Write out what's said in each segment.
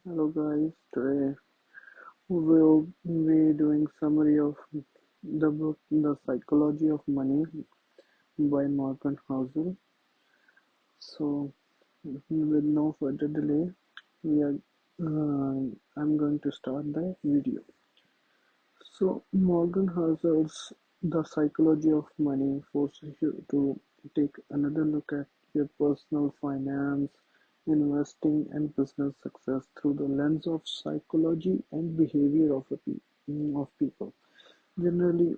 Hello guys, today we'll be doing summary of the book The Psychology of Money by Morgan Housel. So with no further delay, we are I'm going to start the video. So Morgan Housel's The Psychology of Money forces you to take another look at your personal finance, investing and business success through the lens of psychology and behavior of people. Generally,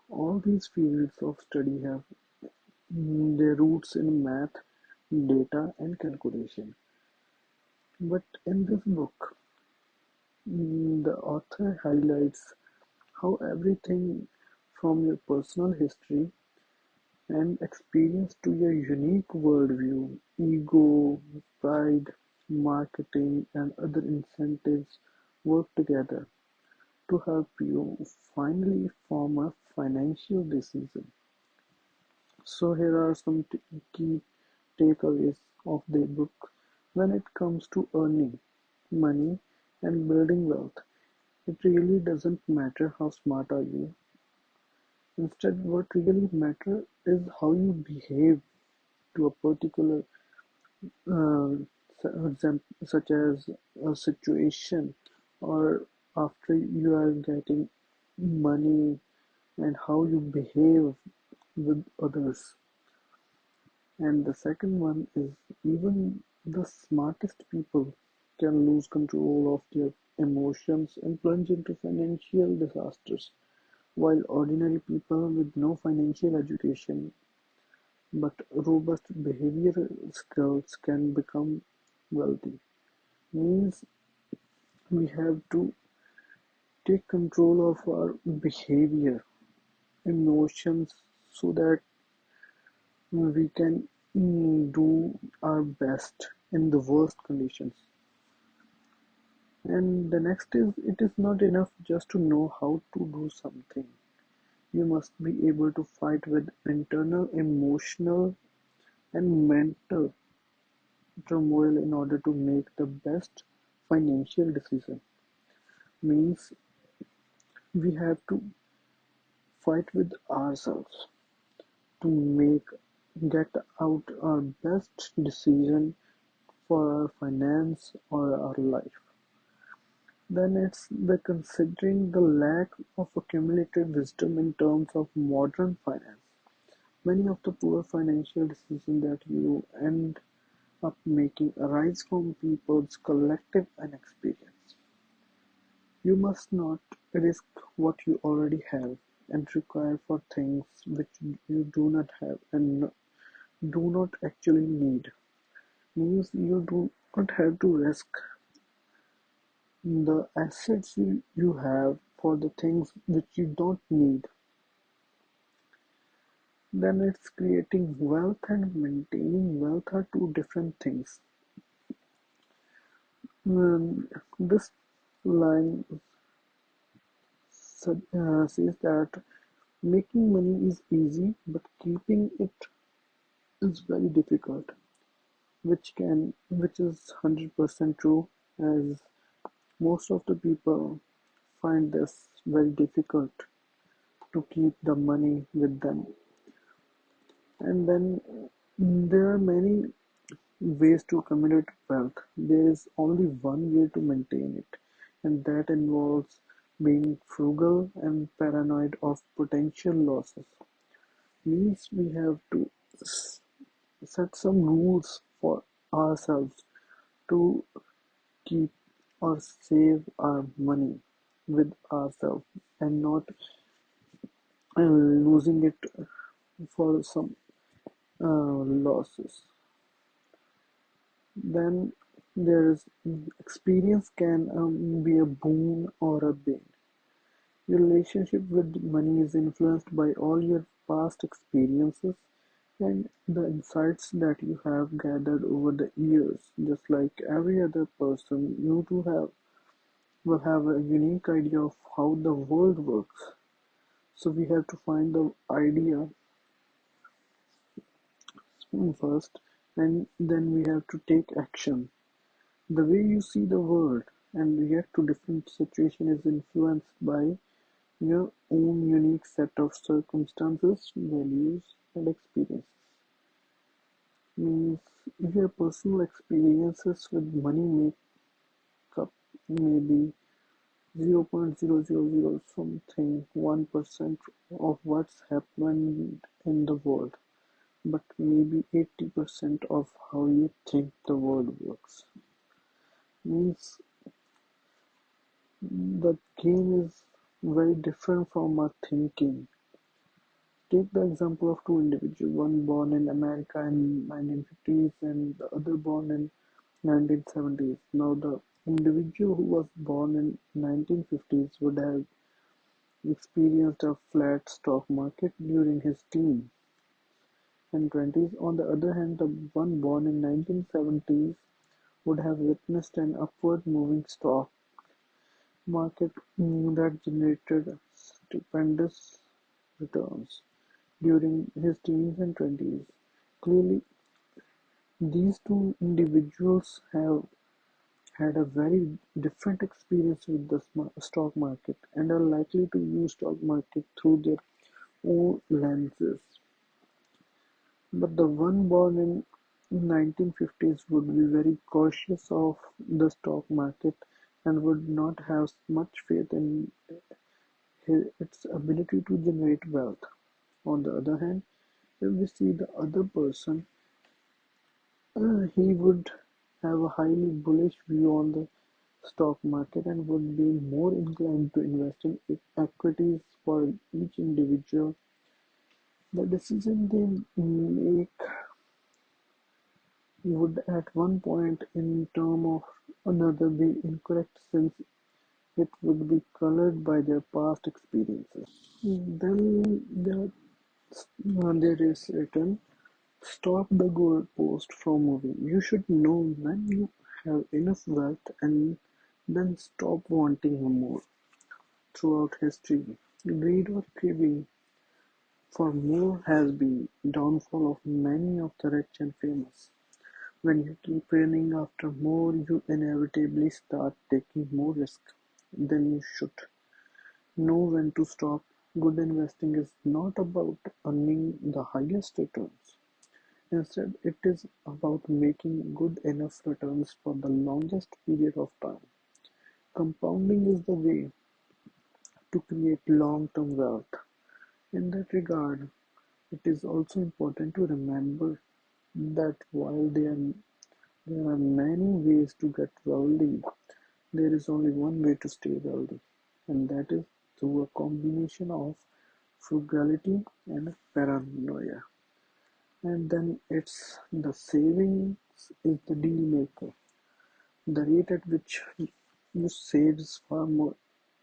all these fields of study have their roots in math, data and calculation. But in this book, the author highlights how everything from your personal history and experience to your unique worldview, ego, pride, marketing, and other incentives work together to help you finally form a financial decision. So, here are some key takeaways of the book. When it comes to earning money and building wealth, it really doesn't matter how smart are you. Instead, what really matters is how you behave to a particular uh, such as a situation or after you are getting money and how you behave with others. And the second one is even the smartest people can lose control of their emotions and plunge into financial disasters, while ordinary people with no financial education but robust behavioral skills can become wealthy. Means we have to take control of our behavior, emotions, so that we can do our best in the worst conditions. And the next is it is not enough just to know how to do something. You must be able to fight with internal emotional and mental turmoil in order to make the best financial decision. Means we have to fight with ourselves to get out our best decision for our finance or our life. Then it's the considering the lack of accumulated wisdom in terms of modern finance. Many of the poor financial decisions that you end up making arise from people's collective inexperience. You must not risk what you already have and require for things which you do not have and do not actually need. Means you do not have to risk the assets you have for the things which you don't need. Then it's creating wealth and maintaining wealth are two different things. This line says that making money is easy, but keeping it is very difficult, which is 100% true, as most of the people find this very difficult to keep the money with them. And then there are many ways to accumulate wealth. There is only one way to maintain it, and that involves being frugal and paranoid of potential losses. Means we have to set some rules for ourselves to keep or save our money with ourselves and not losing it for some losses. Then there is experience can be a boon or a bane. Your relationship with money is influenced by all your past experiences and the insights that you have gathered over the years. Just like every other person, you too will have a unique idea of how the world works. So we have to find the idea first, and then we have to take action. The way you see the world and react to different situations is influenced by your own unique set of circumstances, values, and experiences. Means your personal experiences with money make up maybe 0.000 something 1% of what's happened in the world, but maybe 80% of how you think the world works. Means the game is very different from our thinking. Take the example of two individuals, one born in America in 1950s and the other born in 1970s. Now the individual who was born in 1950s would have experienced a flat stock market during his teens and 20s. On the other hand, the one born in 1970s would have witnessed an upward moving stock market that generated stupendous returns during his teens and 20s. Clearly, these two individuals have had a very different experience with the stock market and are likely to view stock market through their own lenses. But the one born in 1950s would be very cautious of the stock market and would not have much faith in its ability to generate wealth. On the other hand, if we see the other person, he would have a highly bullish view on the stock market and would be more inclined to invest in equities for each individual. The decision they make would at one point in term of another be incorrect since it would be colored by their past experiences. Then there is written, stop the goalpost from moving. You should know when you have enough wealth and then stop wanting more. Throughout history, greed or craving for more has been downfall of many of the rich and famous. When you keep running after more, you inevitably start taking more risk than you should. Know when to stop. Good investing is not about earning the highest returns. Instead, it is about making good enough returns for the longest period of time. Compounding is the way to create long-term wealth. In that regard, it is also important to remember that while there are many ways to get wealthy, there is only one way to stay wealthy, and that is through a combination of frugality and paranoia. And then it's the savings is the deal maker. The rate at which you save is far more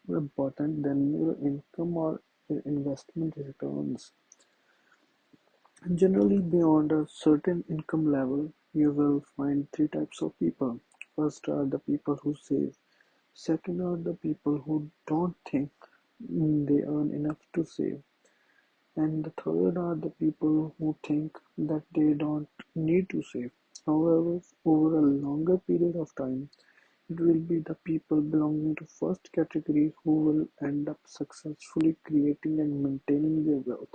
important than your income or your investment returns. Generally, beyond a certain income level, you will find three types of people. First are the people who save. Second are the people who don't think they earn enough to save. And the third are the people who think that they don't need to save. However, over a longer period of time, it will be the people belonging to first category who will end up successfully creating and maintaining their wealth.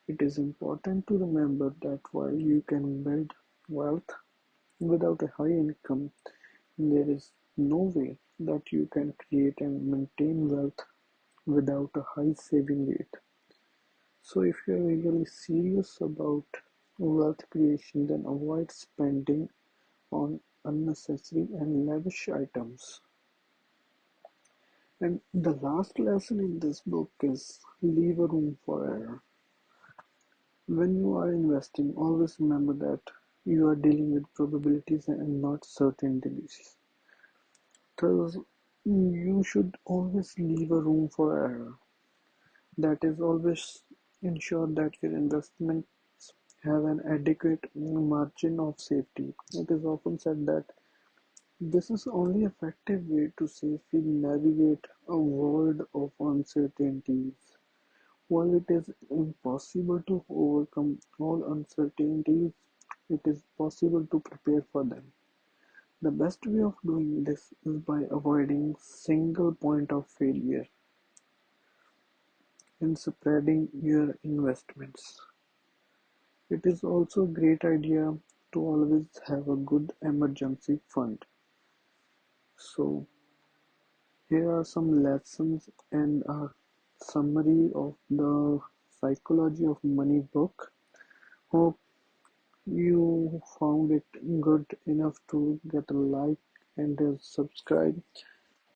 It is important to remember that while you can build wealth without a high income, there is no way that you can create and maintain wealth without a high saving rate. So if you are really serious about wealth creation, then avoid spending on unnecessary and lavish items. And the last lesson in this book is leave a room for error. When you are investing, always remember that you are dealing with probabilities and not certainties. Thus, you should always leave a room for error. That is, always ensure that your investments have an adequate margin of safety. It is often said that this is the only effective way to safely navigate a world of uncertainties. While it is impossible to overcome all uncertainties, it is possible to prepare for them. The best way of doing this is by avoiding single point of failure in spreading your investments. It is also a great idea to always have a good emergency fund. So, here are some lessons and a summary of the Psychology of Money book. Hope you found it good enough to get a like and a subscribe.